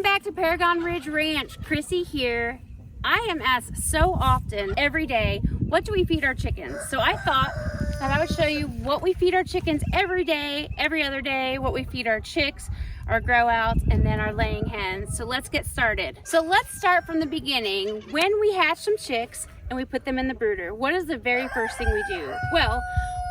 back to Paragon Ridge Ranch. Chrissy here. I am asked so often, every day, what do we feed our chickens? So I thought that I would show you what we feed our chickens every day, every other day, what we feed our chicks, our grow outs, and then our laying hens. So let's get started. So let's start from the beginning. When we hatch some chicks and we put them in the brooder, what is the very first thing we do? Well,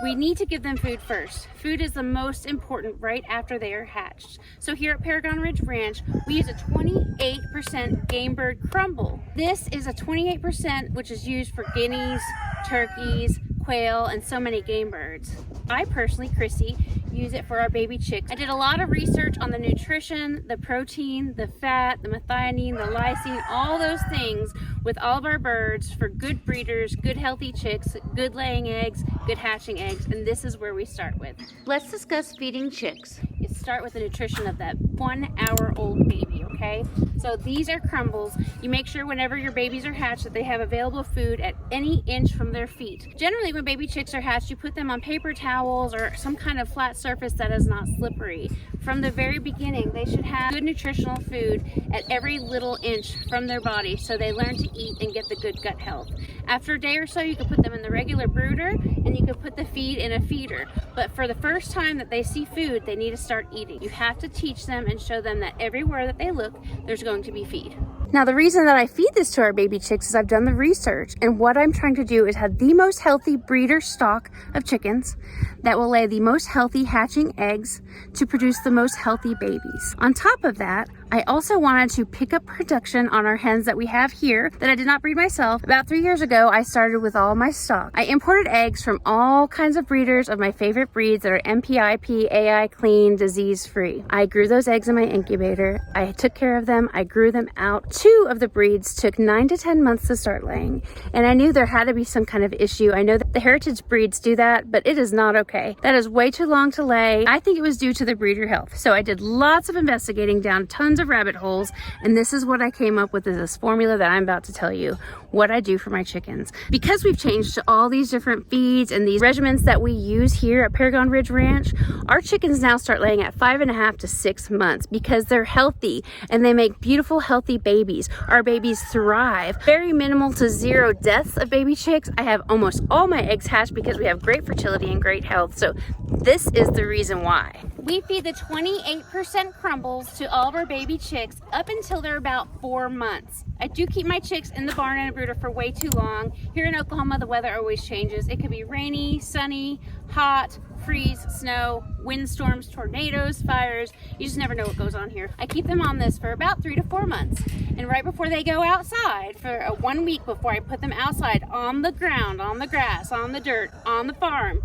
we need to give them food first. Food is the most important right after they are hatched. So here at Paragon Ridge Ranch, we use a 28% game bird crumble. This is a 28% which is used for guineas, turkeys, quail, and so many game birds. I personally, Chrissy, use it for our baby chicks. I did a lot of research on the nutrition, the protein, the fat, the methionine, the lysine, all those things with all of our birds for good breeders, good healthy chicks, good laying eggs, good hatching eggs, and this is where we start with. Let's discuss feeding chicks. You start with the nutrition of that 1 hour old baby, okay? So these are crumbles. You make sure whenever your babies are hatched that they have available food at any inch from their feet. Generally, when baby chicks are hatched, you put them on paper towels or some kind of flat surface that is not slippery. From the very beginning, they should have good nutritional food at every little inch from their body so they learn to eat and get the good gut health. After a day or so, you can put them in the regular brooder and you can put the feed in a feeder. But for the first time that they see food, they need to start eating. You have to teach them and show them that everywhere that they look, there's going to be feed. Now, the reason that I feed this to our baby chicks is I've done the research, and what I'm trying to do is have the most healthy breeder stock of chickens that will lay the most healthy hatching eggs to produce the most healthy babies. On top of that, I also wanted to pick up production on our hens that we have here that I did not breed myself. About 3 years ago, I started with all my stock. I imported eggs from all kinds of breeders of my favorite breeds that are NPIP, AI clean, disease free. I grew those eggs in my incubator. I took care of them. I grew them out. 2 of the breeds took 9 to 10 months to start laying, and I knew there had to be some kind of issue. I know that the heritage breeds do that, but it is not okay. That is way too long to lay. I think it was due to the breeder health. So I did lots of investigating down tons of rabbit holes, and this is what I came up with, is this formula that I'm about to tell you what I do for my chickens. Because we've changed to all these different feeds and these regimens that we use here at Paragon Ridge Ranch, our chickens now start laying at 5.5 to 6 months because they're healthy and they make beautiful, healthy babies. Our babies thrive. Very minimal to zero deaths of baby chicks. I have almost all my eggs hatched because we have great fertility and great health. So this is the reason why. We feed the 28% crumbles to all of our baby chicks up until they're about 4 months. I do keep my chicks in the barn and a brooder for way too long. Here in Oklahoma, the weather always changes. It could be rainy, sunny, hot, freeze, snow, windstorms, tornadoes, fires. You just never know what goes on here. I keep them on this for about 3 to 4 months. And right before they go outside, for 1 week before I put them outside on the ground, on the grass, on the dirt, on the farm,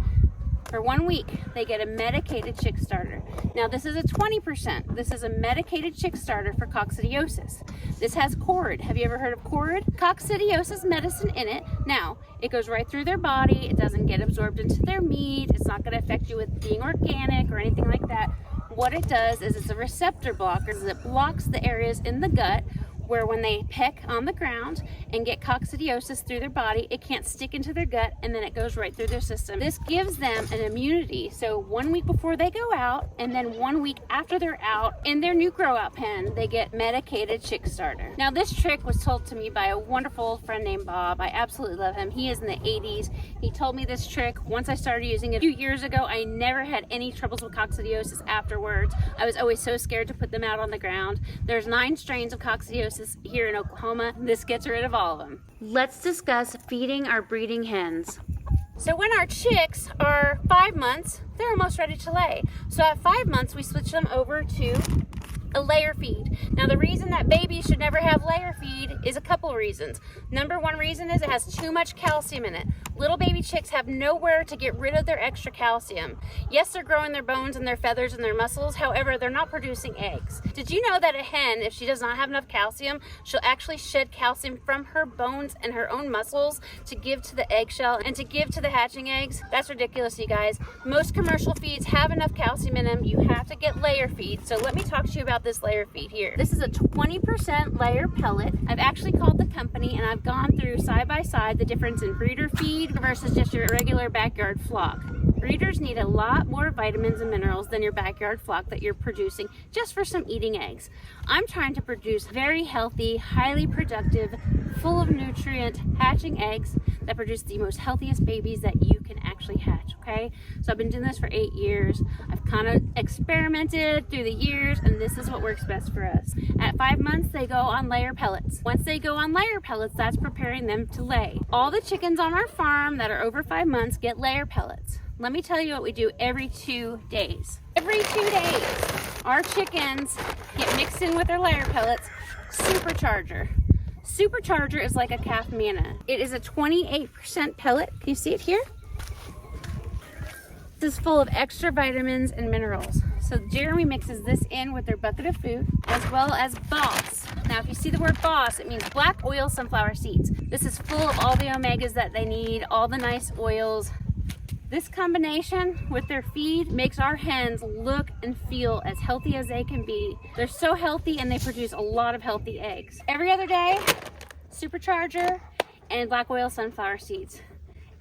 for 1 week, they get a medicated chick starter. Now, this is a 20%. This is a medicated chick starter for coccidiosis. This has cord. Have you ever heard of cord? Coccidiosis medicine in it. Now, it goes right through their body. It doesn't get absorbed into their meat. It's not going to affect you with being organic or anything like that. What it does is it's a receptor blocker. It blocks the areas in the gut where when they peck on the ground and get coccidiosis through their body, it can't stick into their gut and then it goes right through their system. This gives them an immunity. So 1 week before they go out and then 1 week after they're out in their new grow out pen, they get medicated chick starter. Now, this trick was told to me by a wonderful friend named Bob. I absolutely love him. He is in the 80s. He told me this trick. Once I started using it a few years ago, I never had any troubles with coccidiosis afterwards. I was always so scared to put them out on the ground. There's 9 strains of coccidiosis here in Oklahoma. This gets rid of all of them. Let's discuss feeding our breeding hens. So when our chicks are 5 months, they're almost ready to lay. So at 5 months, we switch them over to a layer feed. Now, the reason that babies should never have layer feed is a couple of reasons. Number 1 reason is it has too much calcium in it. Little baby chicks have nowhere to get rid of their extra calcium. Yes, they're growing their bones and their feathers and their muscles. However, they're not producing eggs. Did you know that a hen, if she does not have enough calcium, she'll actually shed calcium from her bones and her own muscles to give to the eggshell and to give to the hatching eggs? That's ridiculous, you guys. Most commercial feeds have enough calcium in them. You have to get layer feed. So let me talk to you about about this layer feed here. This is a 20% layer pellet. I've actually called the company and I've gone through side by side the difference in breeder feed versus just your regular backyard flock. Breeders need a lot more vitamins and minerals than your backyard flock that you're producing just for some eating eggs. I'm trying to produce very healthy, highly productive, full of nutrient hatching eggs that produce the most healthiest babies that you can actually hatch, okay? So I've been doing this for 8 years. I've kind of experimented through the years, and this is what works best for us. At 5 months, they go on layer pellets. Once they go on layer pellets, that's preparing them to lay. All the chickens on our farm that are over 5 months get layer pellets. Let me tell you what we do every 2 days. Every 2 days, our chickens get mixed in with their layer pellets, Supercharger. Supercharger is like a calf manna. It is a 28% pellet. Can you see it here? This is full of extra vitamins and minerals. So Jeremy mixes this in with their bucket of food, as well as Boss. Now, if you see the word Boss, it means black oil sunflower seeds. This is full of all the omegas that they need, all the nice oils. This combination with their feed makes our hens look and feel as healthy as they can be. They're so healthy and they produce a lot of healthy eggs. Every other day, Supercharger and black oil sunflower seeds.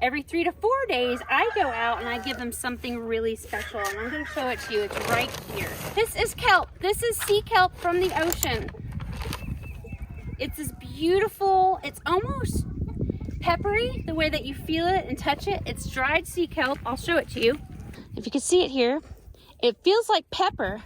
Every 3 to 4 days, I go out and I give them something really special. And I'm gonna show it to you, it's right here. This is kelp. This is sea kelp from the ocean. It's this beautiful, it's almost peppery, the way that you feel it and touch it. It's dried sea kelp. I'll show it to you. If you can see it here, it feels like pepper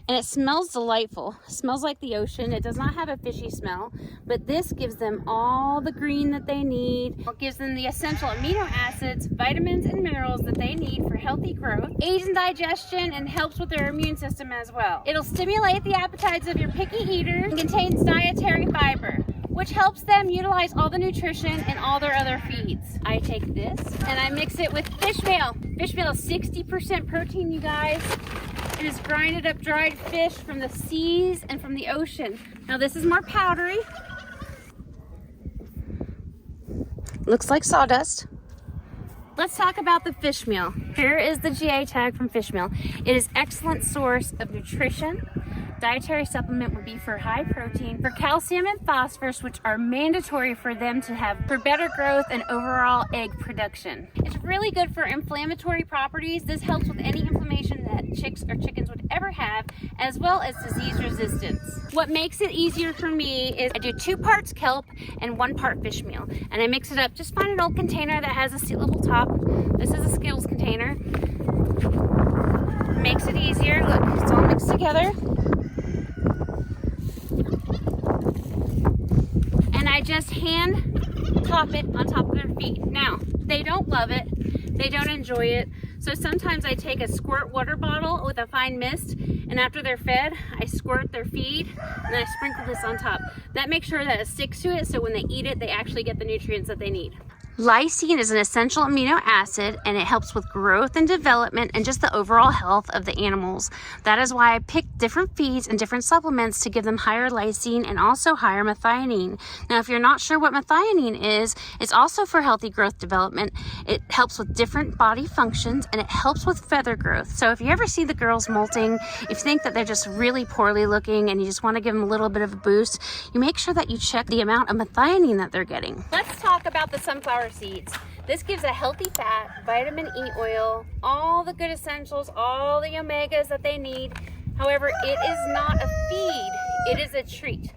and it smells delightful. It smells like the ocean. It does not have a fishy smell, but this gives them all the green that they need. It gives them the essential amino acids, vitamins, and minerals that they need for healthy growth, aids in digestion, and helps with their immune system as well. It'll stimulate the appetites of your picky eaters and contains dietary fiber, which helps them utilize all the nutrition and all their other feeds. I take this and I mix it with fish meal. Fish meal is 60% protein, you guys. It is grinded up dried fish from the seas and from the ocean. Now this is more powdery. Looks like sawdust. Let's talk about the fish meal. Here is the GA tag from fish meal. It is excellent source of nutrition. Dietary supplement would be for high protein, for calcium and phosphorus, which are mandatory for them to have for better growth and overall egg production. It's really good for inflammatory properties. This helps with any inflammation that chicks or chickens would ever have, as well as disease resistance. What makes it easier for me is I do 2 parts kelp and 1 part fish meal, and I mix it up. Just find an old container that has a steel little top. This is a Skittles container. Makes it easier. Look, it's all mixed together. And I just hand top it on top of their feet. Now, they don't love it, they don't enjoy it, so sometimes I take a squirt water bottle with a fine mist, and after they're fed, I squirt their feed, and I sprinkle this on top. That makes sure that it sticks to it, so when they eat it, they actually get the nutrients that they need. Lysine is an essential amino acid, and it helps with growth and development and just the overall health of the animals. That is why I picked different feeds and different supplements to give them higher lysine and also higher methionine. Now, if you're not sure what methionine is, it's also for healthy growth development. It helps with different body functions, and it helps with feather growth. So if you ever see the girls molting, if you think that they're just really poorly looking and you just want to give them a little bit of a boost, you make sure that you check the amount of methionine that they're getting. Let's talk about the sunflower seeds. This gives a healthy fat, vitamin E oil, all the good essentials, all the omegas that they need. However, it is not a feed, it is a treat.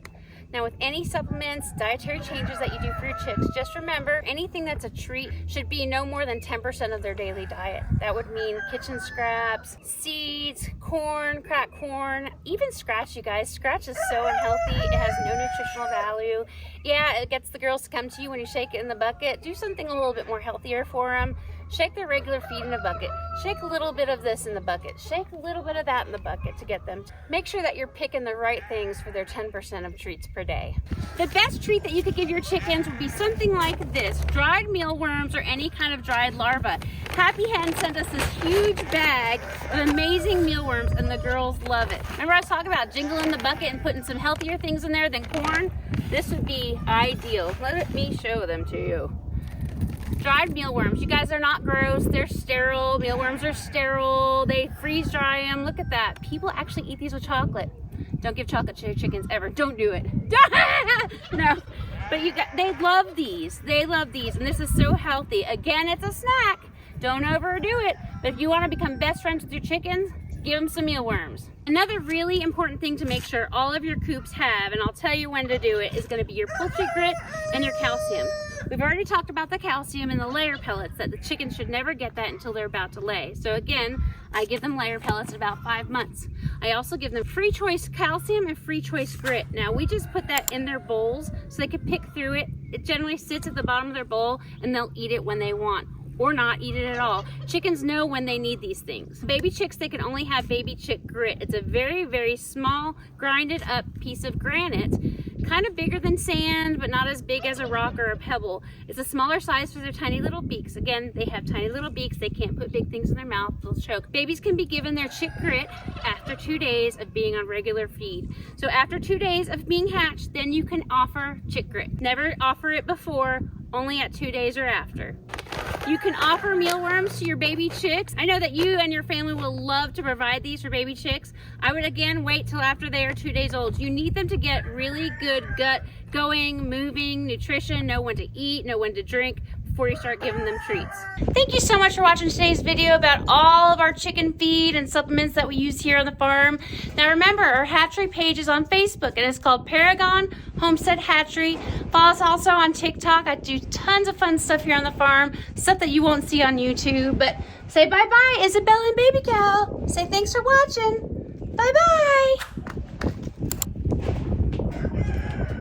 Now, with any supplements, dietary changes that you do for your chicks, just remember anything that's a treat should be no more than 10% of their daily diet. That would mean kitchen scraps, seeds, corn, cracked corn, even scratch, you guys. Scratch is so unhealthy. It has no nutritional value. Yeah, it gets the girls to come to you when you shake it in the bucket. Do something a little bit more healthier for them. Shake their regular feed in a bucket. Shake a little bit of this in the bucket. Shake a little bit of that in the bucket to get them. Make sure that you're picking the right things for their 10% of treats per day. The best treat that you could give your chickens would be something like this, dried mealworms or any kind of dried larva. Happy Hen sent us this huge bag of amazing mealworms, and the girls love it. Remember I was talking about jingling the bucket and putting some healthier things in there than corn? This would be ideal. Let me show them to you. Dried mealworms. You guys are not gross. They're sterile. Mealworms are sterile. They freeze dry them. Look at that. People actually eat these with chocolate. Don't give chocolate to your chickens ever. Don't do it. No. But they love these. They love these, and this is so healthy. Again, it's a snack. Don't overdo it. But if you want to become best friends with your chickens, give them some mealworms. Another really important thing to make sure all of your coops have, and I'll tell you when to do it, is going to be your poultry grit and your calcium. We've already talked about the calcium and the layer pellets, that the chickens should never get that until they're about to lay. So again, I give them layer pellets at about 5 months. I also give them free choice calcium and free choice grit. Now we just put that in their bowls so they can pick through it. It generally sits at the bottom of their bowl and they'll eat it when they want, or not eat it at all. Chickens know when they need these things. Baby chicks, they can only have baby chick grit. It's a very, very small, grinded up piece of granite, kind of bigger than sand, but not as big as a rock or a pebble. It's a smaller size for their tiny little beaks. Again, they have tiny little beaks. They can't put big things in their mouth. They'll choke. Babies can be given their chick grit after 2 days of being on regular feed. So after 2 days of being hatched, then you can offer chick grit. Never offer it before, only at 2 days or after. You can offer mealworms to your baby chicks. I know that you and your family will love to provide these for baby chicks. I would again wait till after they are 2 days old. You need them to get really good gut going, moving, nutrition, know when to eat, know when to drink before you start giving them treats. Thank you so much for watching today's video about all of our chicken feed and supplements that we use here on the farm. Now remember, our hatchery page is on Facebook and it's called Paragon Homestead Hatchery. Follow us also on TikTok. I do tons of fun stuff here on the farm, stuff that you won't see on YouTube. But say bye-bye, Isabel and Baby Cow. Say thanks for watching. Bye-bye.